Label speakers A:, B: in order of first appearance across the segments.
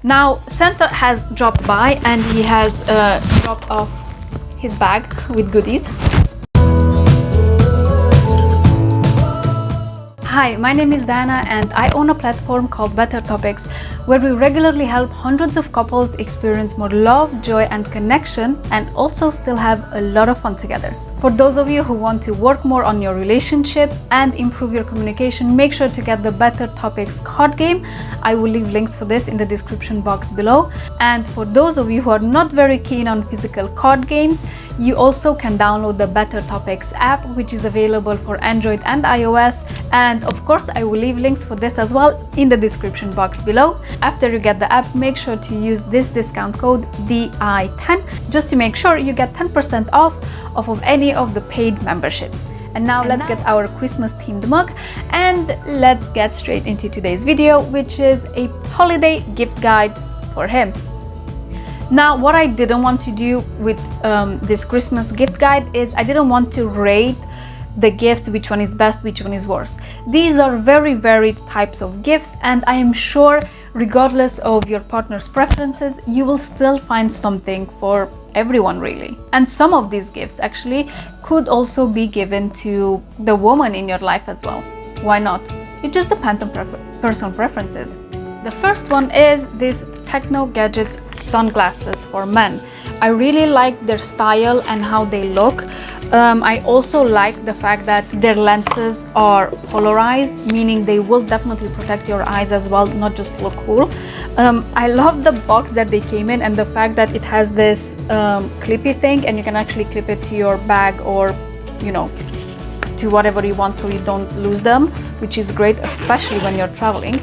A: Now Santa has dropped by and he has dropped off his bag with goodies. Hi, my name is Diana and I own a platform called Better Topics where we regularly help hundreds of couples experience more love, joy and connection and also still have a lot of fun together. For those of you who want to work more on your relationship and improve your communication, make sure to get the Better Topics card game. I will leave links for this in the description box below. And for those of you who are not very keen on physical card games, you also can download the Better Topics app, which is available for Android and iOS. And of course, I will leave links for this as well in the description box below. After you get the app, make sure to use this discount code DI10 just to make sure you get 10% off of any of the paid memberships. And now let's get our Christmas themed mug and let's get straight into today's video, which is a holiday gift guide for him. Now, what I didn't want to do with this Christmas gift guide is I didn't want to rate the gifts, which one is best, which one is worse. These are very varied types of gifts, and I am sure regardless of your partner's preferences, you will still find something for everyone really. And some of these gifts actually could also be given to the woman in your life as well. Why not? It just depends on personal preferences. The first one is this Techno Gadgets sunglasses for men. I really like their style and how they look. I also like the fact that their lenses are polarized, meaning they will definitely protect your eyes as well, not just look cool. I love the box that they came in and the fact that it has this clippy thing and you can actually clip it to your bag or, you know, to whatever you want so you don't lose them, which is great, especially when you're traveling.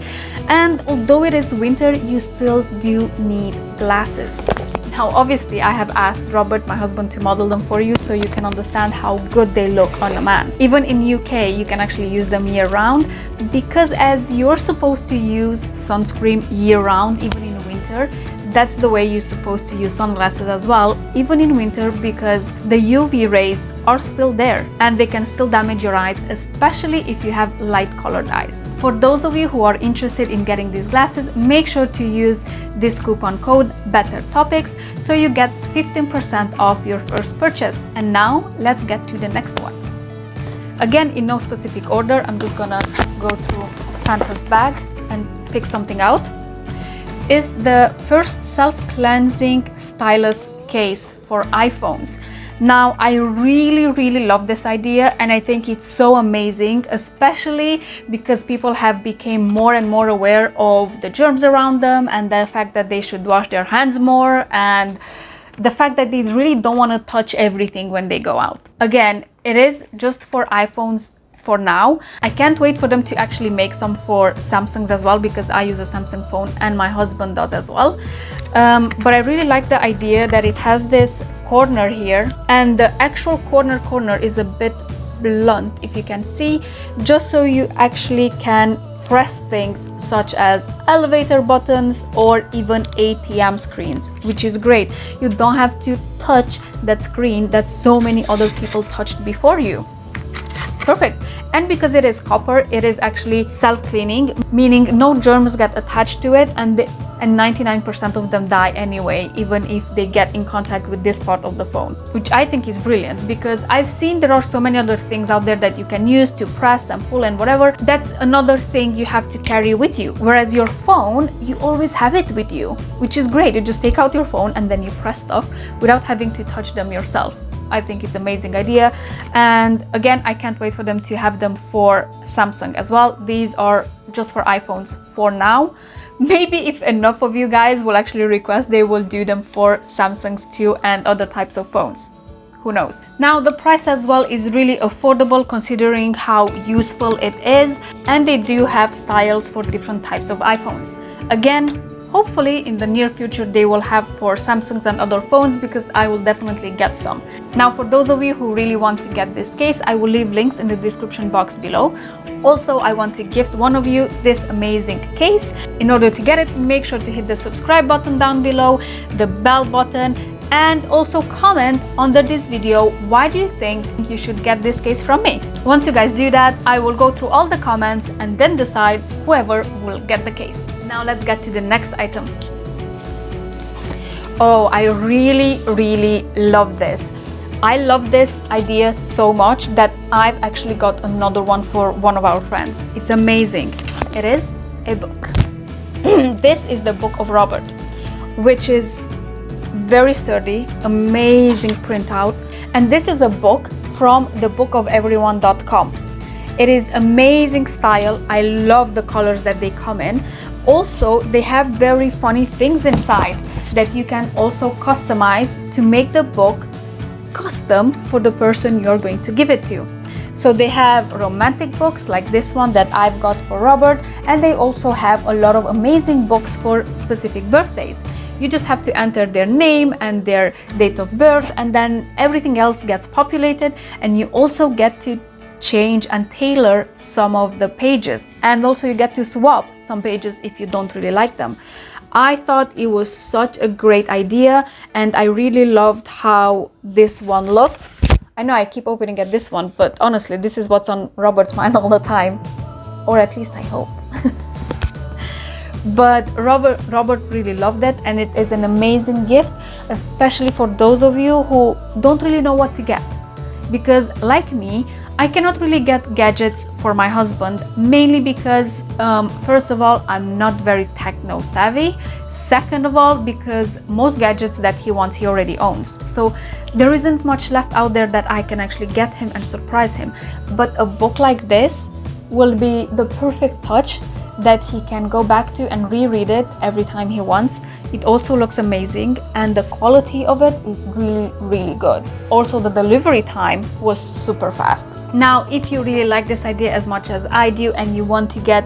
A: And although it is winter, you still do need glasses. Now, obviously, I have asked Robert, my husband, to model them for you so you can understand how good they look on a man. Even in UK, you can actually use them year-round because as you're supposed to use sunscreen year-round, even in winter, that's the way you're supposed to use sunglasses as well, even in winter, because the UV rays are still there and they can still damage your eyes, especially if you have light colored eyes. For those of you who are interested in getting these glasses, make sure to use this coupon code Better Topics so you get 15% off your first purchase. And now let's get to the next one. Again, in no specific order, I'm just gonna go through Santa's bag and pick something out. Is the first self-cleansing stylus case for iPhones. Now, I really love this idea and I think it's so amazing, especially because people have become more and more aware of the germs around them and the fact that they should wash their hands more and the fact that they really don't want to touch everything when they go out. Again, it is just for iPhones for now. I can't wait for them to actually make some for Samsungs as well because I use a Samsung phone and my husband does as well. But I really like the idea that it has this corner here and the actual corner is a bit blunt, if you can see, just so you actually can press things such as elevator buttons or even ATM screens, which is great. You don't have to touch that screen that so many other people touched before you. Perfect. And because it is copper, it is actually self-cleaning, meaning no germs get attached to it and 99% of them die anyway, even if they get in contact with this part of the phone, which I think is brilliant because I've seen there are so many other things out there that you can use to press and pull and whatever. That's another thing you have to carry with you. Whereas your phone, you always have it with you, which is great. You just take out your phone and then you press stuff without having to touch them yourself. I think it's an amazing idea. And again, I can't wait for them to have them for Samsung as well. These are just for iPhones for now. Maybe if enough of you guys will actually request, they will do them for Samsungs too and other types of phones. Who knows? Now, the price as well is really affordable considering how useful it is. And they do have styles for different types of iPhones. Again, hopefully in the near future they will have for Samsungs and other phones because I will definitely get some. Now, for those of you who really want to get this case, I will leave links in the description box below. Also, I want to gift one of you this amazing case. In order to get it, make sure to hit the subscribe button down below, the bell button, and also comment under this video, why do you think you should get this case from me? Once you guys do that, I will go through all the comments and then decide whoever will get the case. Now let's get to the next item. Oh, I really love this. I love this idea so much that I've actually got another one for one of our friends. It's amazing. It is a book. This is the Book of Robert, which is very sturdy, amazing printout. And this is a book from thebookoferyone.com. It is amazing style. I love the colors that they come in. Also, they have very funny things inside that you can also customize to make the book custom for the person you're going to give it to. So they have romantic books like this one that I've got for Robert, and they also have a lot of amazing books for specific birthdays. You just have to enter their name and their date of birth, and then everything else gets populated, and you also get to change and tailor some of the pages, and also you get to swap some pages if you don't really like them. I thought it was such a great idea, and I really loved how this one looked. I know I keep opening at this one, but honestly, this is what's on Robert's mind all the time, or at least I hope. But Robert really loved it, and it is an amazing gift, especially for those of you who don't really know what to get. Because like me, I cannot really get gadgets for my husband, mainly because first of all, I'm not very techno savvy. Second of all, because most gadgets that he wants, he already owns. So there isn't much left out there that I can actually get him and surprise him. But a book like this will be the perfect touch that he can go back to and reread it every time he wants. It also looks amazing, and the quality of it is really good. Also, the delivery time was super fast. Now, if you really like this idea as much as I do and you want to get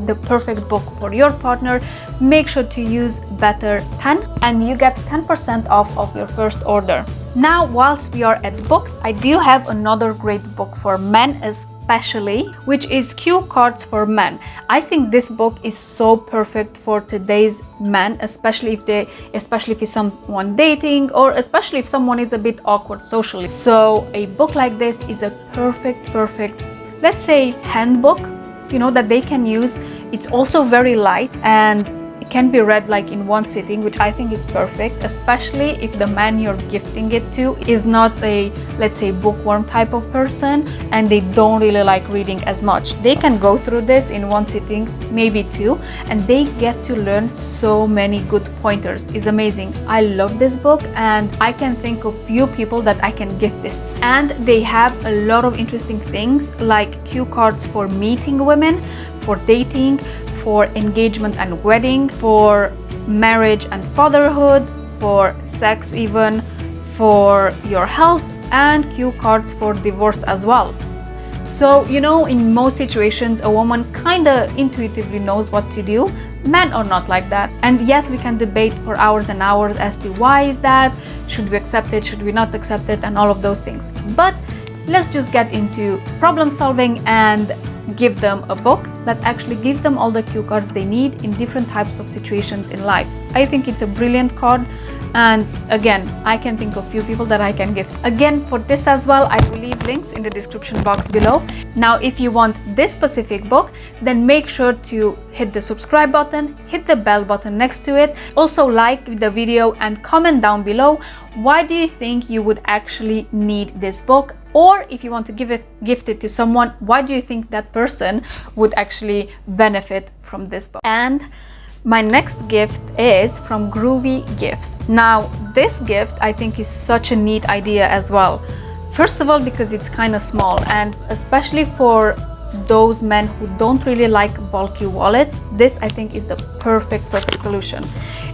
A: the perfect book for your partner, make sure to use Better 10 and you get 10% off of your first order. Now, whilst we are at books, I do have another great book for men especially, which is Cue Cards for Men. I think this book is so perfect for today's men, especially if it's someone dating, or especially if someone is a bit awkward socially. So a book like this is a perfect, let's say, handbook, that they can use. It's also very light and it can be read like in one sitting, which I think is perfect, especially if the man you're gifting it to is not a, let's say, bookworm type of person and they don't really like reading as much. They can go through this in one sitting, maybe two, and they get to learn so many good pointers. It's amazing. I love this book, and I can think of few people that I can gift this to. And they have a lot of interesting things like cue cards for meeting women, for dating, for engagement and wedding, for marriage and fatherhood, for sex even, for your health, and cue cards for divorce as well. So, in most situations, a woman kind of intuitively knows what to do. Men are not like that. And yes, we can debate for hours and hours as to why is that, should we accept it, should we not accept it, and all of those things. But let's just get into problem solving and give them a book that actually gives them all the cue cards they need in different types of situations in life. I think it's a brilliant card, and again, I can think of few people that I can gift. Again, for this as well, I will leave links in the description box below. Now, if you want this specific book, then make sure to hit the subscribe button, hit the bell button next to it. Also like the video and comment down below, why do you think you would actually need this book? Or if you want to gift it to someone, why do you think that person would actually benefit from this book? And my next gift is from Groovy Gifts. Now, this gift I think is such a neat idea as well. First of all, because it's kind of small, and especially for those men who don't really like bulky wallets, this I think is the perfect solution.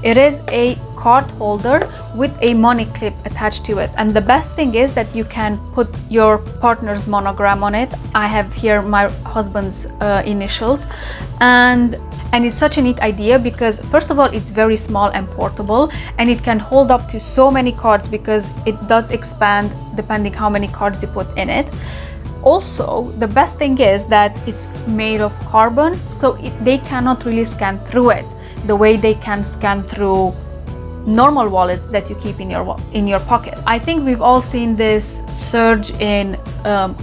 A: It is a card holder with a money clip attached to it, and the best thing is that you can put your partner's monogram on it. I have here my husband's initials, and it's such a neat idea because first of all, it's very small and portable, and it can hold up to so many cards because it does expand depending how many cards you put in it. Also, the best thing is that it's made of carbon, so they cannot really scan through it the way they can scan through normal wallets that you keep in your pocket. I think we've all seen this surge in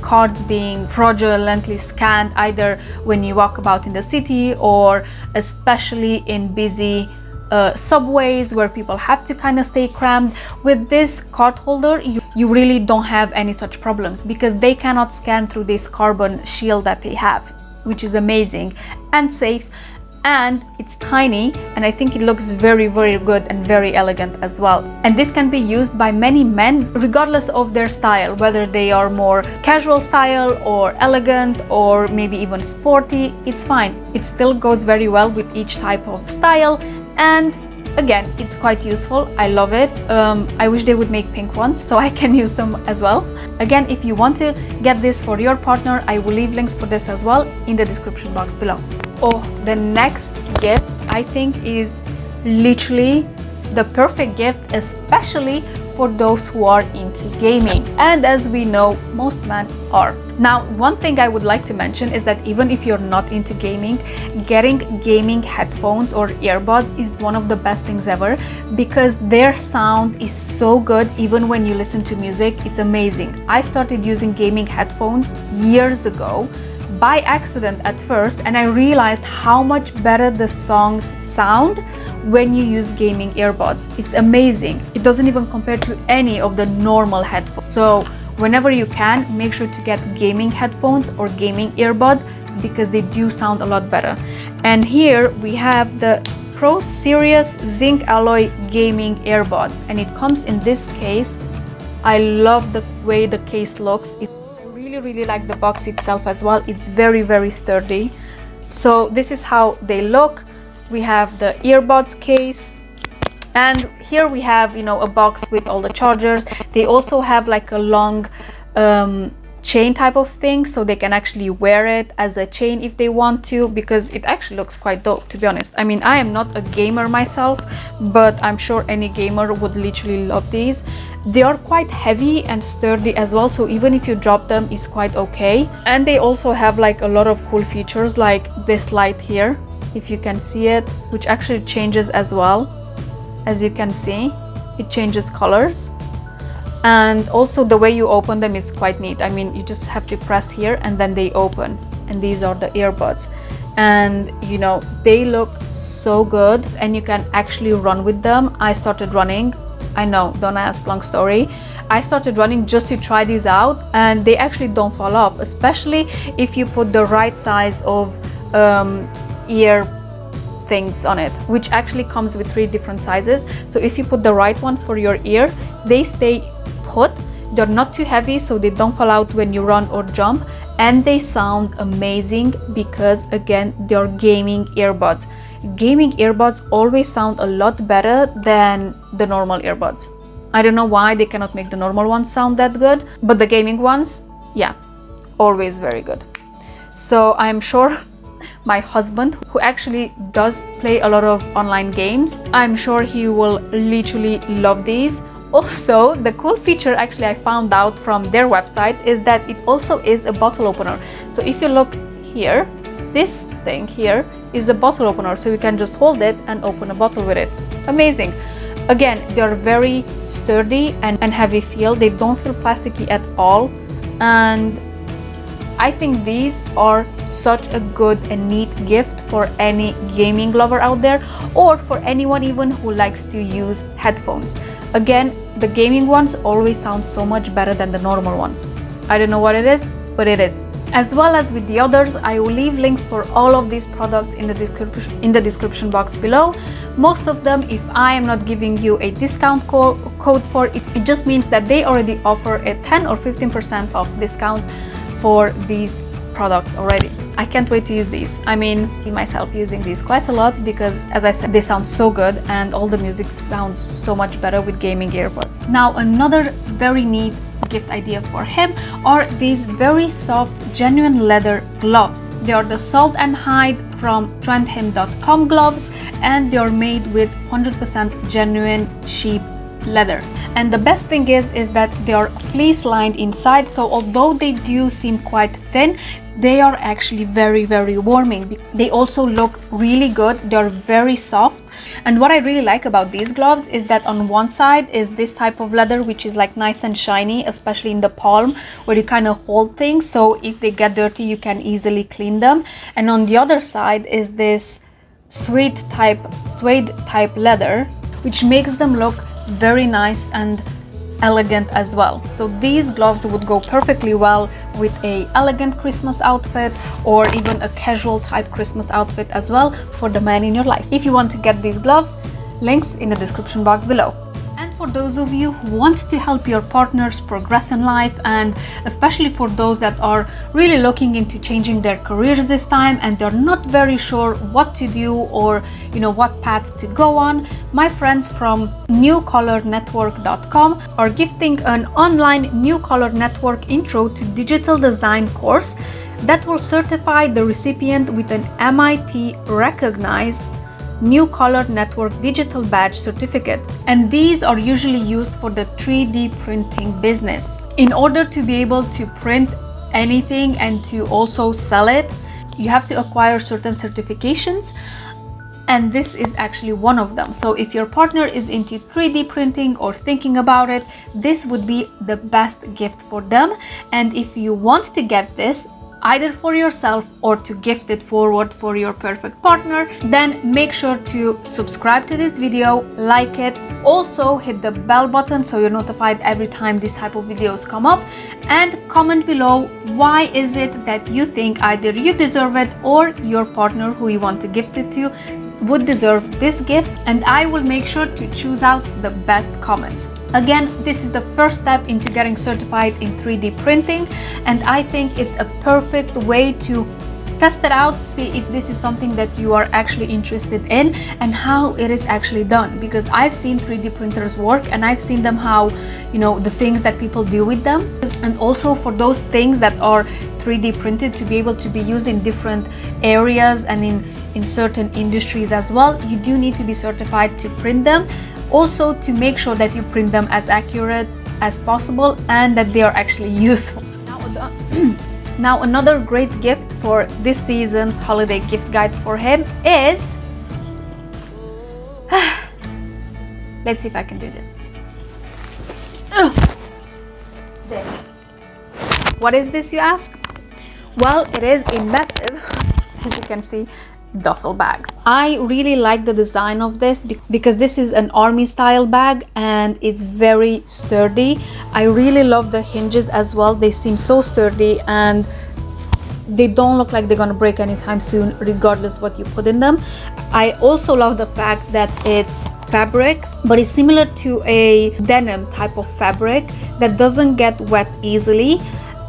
A: cards being fraudulently scanned, either when you walk about in the city or especially in busy subways where people have to kind of stay crammed. With this card holder, you really don't have any such problems because they cannot scan through this carbon shield that they have, which is amazing and safe. And it's tiny, and I think it looks very, very good and very elegant as well. And this can be used by many men regardless of their style, whether they are more casual style or elegant or maybe even sporty. It's fine. It still goes very well with each type of style, and again, it's quite useful. I love it. I wish they would make pink ones so I can use them as well. Again, if you want to get this for your partner, I will leave links for this as well in the description box below. Oh, the next gift I think is literally the perfect gift, especially for those who are into gaming. And as we know, most men are. Now, one thing I would like to mention is that even if you're not into gaming, getting gaming headphones or earbuds is one of the best things ever because their sound is so good. Even when you listen to music, it's amazing. I started using gaming headphones years ago by accident at first, and I realized how much better the songs sound when you use gaming earbuds. It's amazing. It doesn't even compare to any of the normal headphones. So whenever you can, make sure to get gaming headphones or gaming earbuds because they do sound a lot better. And here we have the Pro Series Zinc Alloy Gaming Earbuds, and it comes in this case. I love the way the case looks. I really like the box itself as well. It's very, very sturdy. So this is how they look. We have the earbuds case, and here we have, you know, a box with all the chargers. They also have like a long chain type of thing, so they can actually wear it as a chain if they want to, because it actually looks quite dope, to be honest. I mean, I am not a gamer myself, but I'm sure any gamer would literally love these. They are quite heavy and sturdy as well, so even if you drop them, it's quite okay. And they also have like a lot of cool features, like this light here, if you can see it, which actually changes as well. As you can see, it changes colors. And also the way you open them is quite neat. I mean, you just have to press here and then they open. And these are the earbuds. And you know, they look so good and you can actually run with them. I started running. I know, don't ask, long story. I started running just to try these out, and they actually don't fall off, especially if you put the right size of ear things on it, which actually comes with 3 different sizes. So if you put the right one for your ear, they stay put. They're not too heavy, so they don't fall out when you run or jump, and they sound amazing because again, they're gaming earbuds. Gaming earbuds always sound a lot better than the normal earbuds. I don't know why they cannot make the normal ones sound that good, but the gaming ones, yeah, always very good. So I'm sure my husband, who actually does play a lot of online games, I'm sure he will literally love these. Also, the cool feature actually I found out from their website is that it also is a bottle opener. So if you look here, this thing here is a bottle opener, so you can just hold it and open a bottle with it. Amazing. Again, they're very sturdy and heavy feel. They don't feel plasticky at all, and I think these are such a good and neat gift for any gaming lover out there, or for anyone even who likes to use headphones. Again, the gaming ones always sound so much better than the normal ones. I don't know what it is, but it is. As well as with the others, I will leave links for all of these products in the description box below. Most of them, if I am not giving you a discount code for it, it just means that they already offer a 10 or 15% off discount for these products already. I can't wait to use these. I mean, myself using these quite a lot because, as I said, they sound so good and all the music sounds so much better with gaming earbuds. Now, another very neat gift idea for him are these very soft, genuine leather gloves. They are the Salt and Hide from trendhim.com gloves, and they are made with 100% genuine sheep leather. And the best thing is that they are fleece lined inside, so although they do seem quite thin, they are actually very, very warming. They also look really good. They're very soft. And what I really like about these gloves is that on one side is this type of leather, which is like nice and shiny, especially in the palm where you kind of hold things, so if they get dirty you can easily clean them. And on the other side is this suede type leather, which makes them look very nice and elegant as well. So these gloves would go perfectly well with a elegant Christmas outfit or even a casual type Christmas outfit as well for the man in your life. If you want to get these gloves, links in the description box below. And for those of you who want to help your partners progress in life, and especially for those that are really looking into changing their careers this time and they're not very sure what to do or what path to go on, my friends from newcolornetwork.com are gifting an online New Color Network Intro to Digital Design course that will certify the recipient with an MIT recognized New Color Network Digital Badge Certificate, and these are usually used for the 3D printing business. In order to be able to print anything and to also sell it, you have to acquire certain certifications, and this is actually one of them. So if your partner is into 3D printing or thinking about it, this would be the best gift for them. And if you want to get this, either for yourself or to gift it forward for your perfect partner, then make sure to subscribe to this video, like it, also hit the bell button so you're notified every time this type of videos come up, and comment below why is it that you think either you deserve it or your partner who you want to gift it to would deserve this gift, and I will make sure to choose out the best comments. Again, this is the first step into getting certified in 3D printing, and I think it's a perfect way to test it out, see if this is something that you are actually interested in and how it is actually done, because I've seen 3D printers work and I've seen them how the things that people do with them, and also for those things that are 3D printed to be able to be used in different areas and in certain industries as well, you do need to be certified to print them, also to make sure that you print them as accurate as possible and that they are actually useful. Now another great gift for this season's holiday gift guide for him is let's see if I can do this. There. What is this, you ask? Well, it is a massive, as you can see, duffel bag. I really like the design of this because this is an army style bag and it's very sturdy. I really love the hinges as well. They seem so sturdy and they don't look like they're gonna break anytime soon, regardless what you put in them. I also love the fact that it's fabric, but it's similar to a denim type of fabric that doesn't get wet easily,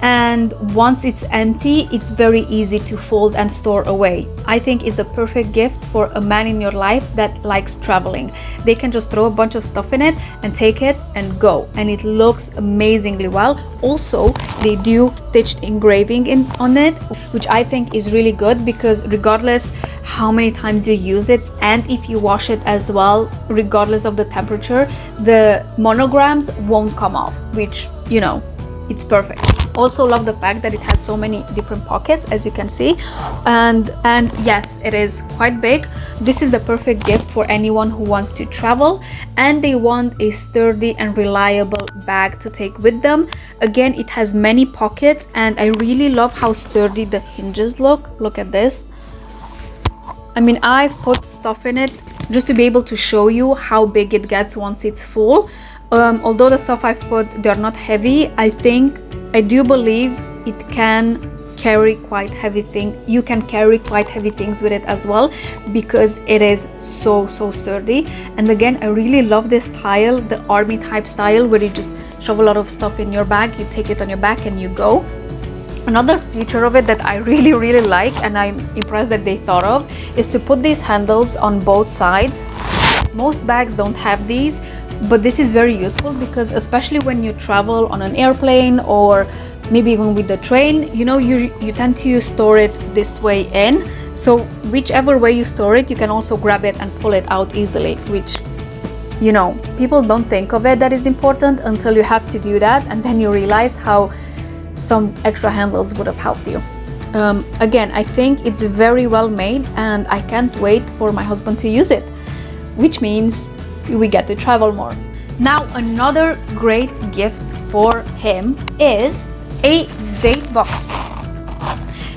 A: and once it's empty, it's very easy to fold and store away. I think it's the perfect gift for a man in your life that likes traveling. They can just throw a bunch of stuff in it and take it and go, and it looks amazingly well. Also, they do stitched engraving on it, which I think is really good, because regardless how many times you use it and if you wash it as well, regardless of the temperature, the monograms won't come off, which it's perfect. Also love the fact that it has so many different pockets, as you can see, and yes, it is quite big. This is the perfect gift for anyone who wants to travel and they want a sturdy and reliable bag to take with them. Again, it has many pockets and I really love how sturdy the hinges look. Look at this. I mean, I've put stuff in it just to be able to show you how big it gets once it's full. Although the stuff I've put, they're not heavy, I do believe it can carry quite heavy things. You can carry quite heavy things with it as well, because it is so sturdy. And again, I really love this style, the army type style, where you just shove a lot of stuff in your bag, you take it on your back and you go. Another feature of it that I really like, and I'm impressed that they thought of, is to put these handles on both sides. Most bags don't have these, but this is very useful because especially when you travel on an airplane or maybe even with the train, you tend to store it this way in. So whichever way you store it, you can also grab it and pull it out easily, which people don't think of it that is important until you have to do that, and then you realize how some extra handles would have helped you. Again, I think it's very well made and I can't wait for my husband to use it, which means we get to travel more. Now, another great gift for him is a date box.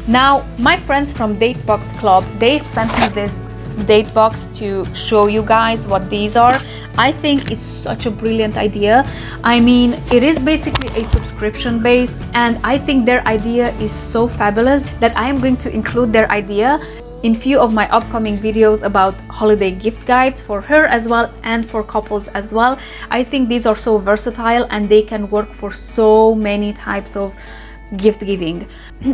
A: Now, my friends from Date Box Club, they've sent me this date box to show you guys what these are. I think it's such a brilliant idea. I mean, it is basically a subscription based, and I think their idea is so fabulous that I am going to include their idea in few of my upcoming videos about holiday gift guides for her as well and for couples as well. I think these are so versatile and they can work for so many types of gift giving.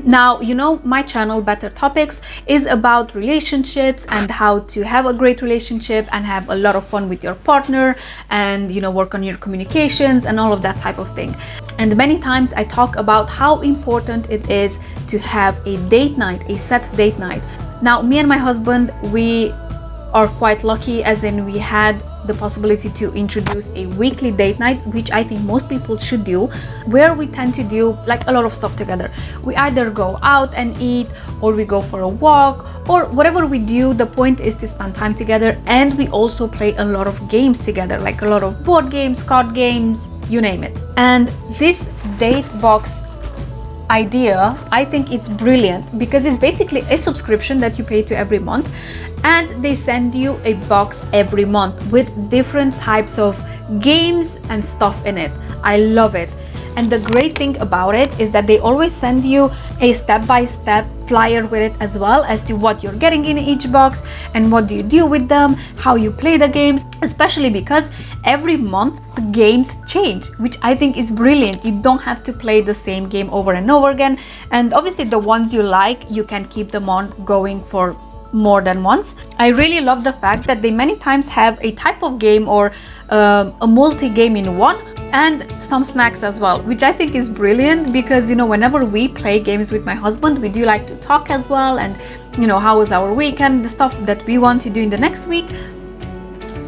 A: Now, you know, my channel Better Topics is about relationships and how to have a great relationship and have a lot of fun with your partner, and you know, work on your communications and all of that type of thing. And many times I talk about how important it is to have a date night, a set date night. Now, me and my husband, we are quite lucky, as in we had the possibility to introduce a weekly date night, which I think most people should do, where we tend to do like a lot of stuff together. We either go out and eat, or we go for a walk, or whatever we do. The point is to spend time together, and we also play a lot of games together, like a lot of board games, card games, you name it. And this date box idea, I think it's brilliant because it's basically a subscription that you pay to every month, and they send you a box every month with different types of games and stuff in it. I love it. And the great thing about it is that they always send you a step-by-step flyer with it as well, as to what you're getting in each box and what do you do with them, how you play the games, especially because every month the games change, which I think is brilliant. You don't have to play the same game over and over again, and obviously the ones you like, you can keep them on going for more than once. I really love the fact that they many times have a type of game or a multi-game in one, and some snacks as well, which I think is brilliant because, you know, whenever we play games with my husband, we do like to talk as well, and you know, how was our weekend, the stuff that we want to do in the next week,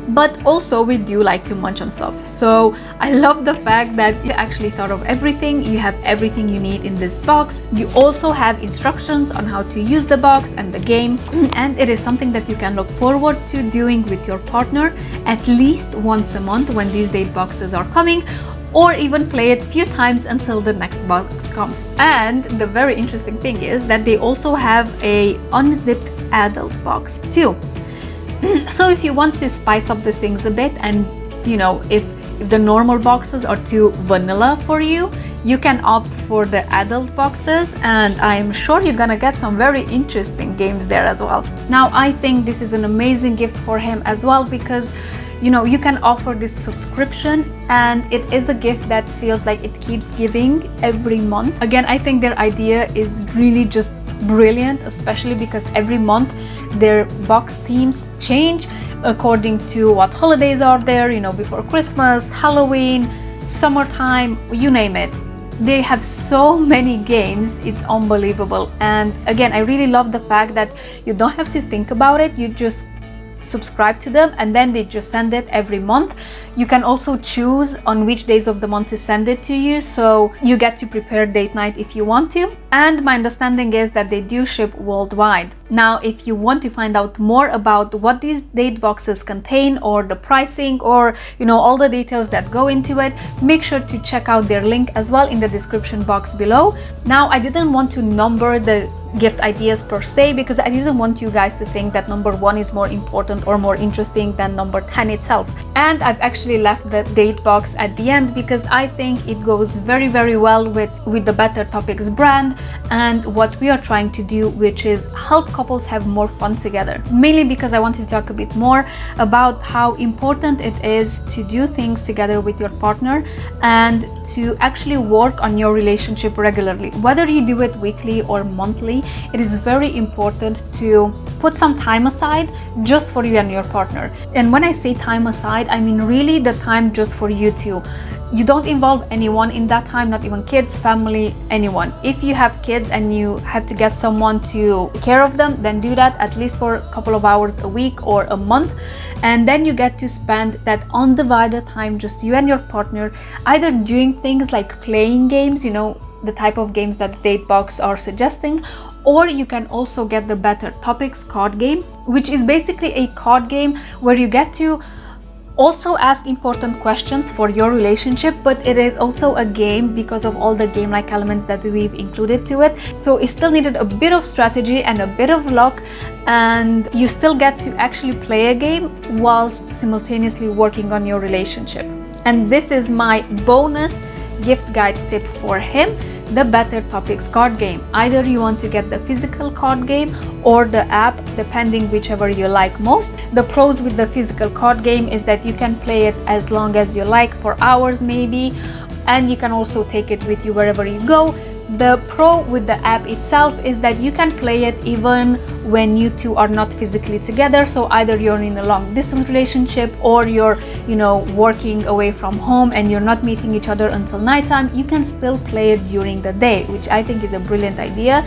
A: but also we do like to munch on stuff. So I love the fact that you actually thought of everything. You have everything you need in this box. You also have instructions on how to use the box and the game, and it is something that you can look forward to doing with your partner at least once a month when these date boxes are coming, or even play it a few times until the next box comes. And the very interesting thing is that they also have a unzipped adult box too. So if you want to spice up the things a bit, and you know, if the normal boxes are too vanilla for you, you can opt for the adult boxes, and I'm sure you're gonna get some very interesting games there as well. Now, I think this is an amazing gift for him as well because, you know, you can offer this subscription and it is a gift that feels like it keeps giving every month. Again, I think their idea is really just brilliant, especially because every month their box themes change according to what holidays are there, you know, before Christmas, Halloween, summertime, you name it. They have so many games, it's unbelievable. And again, I really love the fact that you don't have to think about it, you just subscribe to them and then they just send it every month. You can also choose on which days of the month to send it to you, so you get to prepare date night if you want to. And my understanding is that they do ship worldwide. Now, if you want to find out more about what these date boxes contain, or the pricing, or you know, all the details that go into it, make sure to check out their link as well in the description box below. Now, I didn't want to number the gift ideas per se because I didn't want you guys to think that number 1 is more important or more interesting than number 10 itself. And I've actually left the date box at the end because I think it goes very, very well with the Better Topics brand and what we are trying to do, which is help couples have more fun together. Mainly because I wanted to talk a bit more about how important it is to do things together with your partner and to actually work on your relationship regularly. Whether you do it weekly or monthly, it is very important to put some time aside just for you and your partner. And when I say time aside, I mean really the time just for you two. You don't involve anyone in that time, not even kids, family, anyone. If you have kids and you have to get someone to take care of them, then do that at least for a couple of hours a week or a month. And then you get to spend that undivided time, just you and your partner, either doing things like playing games, you know, the type of games that Datebox are suggesting, or you can also get the Better Topics card game, which is basically a card game where you get to Also ask important questions for your relationship, but it is also a game because of all the game-like elements that we've included to it. So it still needed a bit of strategy and a bit of luck, and you still get to actually play a game whilst simultaneously working on your relationship. And this is my bonus gift guide tip for him, the Better Topics card game. Either you want to get the physical card game or the app, depending whichever you like most. The pros with the physical card game is that you can play it as long as you like, for hours maybe, and you can also take it with you wherever you go. The pro with the app itself is that you can play it even when you two are not physically together. So either you're in a long distance relationship or you're, working away from home and you're not meeting each other until nighttime, you can still play it during the day, which I think is a brilliant idea.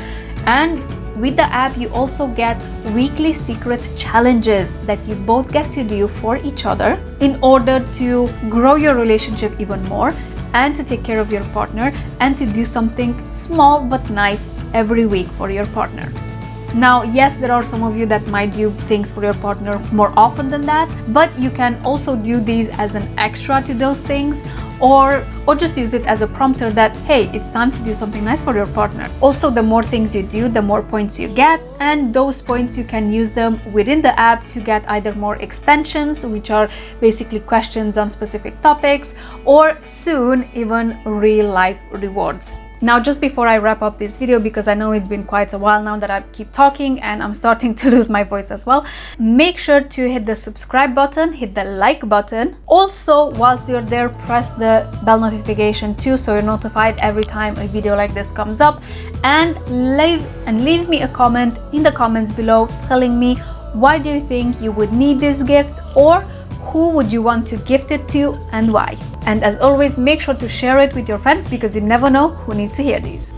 A: And with the app, you also get weekly secret challenges that you both get to do for each other in order to grow your relationship even more, and to take care of your partner, and to do something small but nice every week for your partner. Now, yes, there are some of you that might do things for your partner more often than that, but you can also do these as an extra to those things, or just use it as a prompter that, hey, it's time to do something nice for your partner. Also, the more things you do, the more points you get, and those points you can use them within the app to get either more extensions, which are basically questions on specific topics, or soon even real life rewards. Now, just before I wrap up this video, because I know it's been quite a while now that I keep talking and I'm starting to lose my voice as well, make sure to hit the subscribe button, hit the like button. Also, whilst you're there, press the bell notification too, so you're notified every time a video like this comes up, and leave me a comment in the comments below telling me why do you think you would need this gift, or who would you want to gift it to and why. And as always, make sure to share it with your friends because you never know who needs to hear these.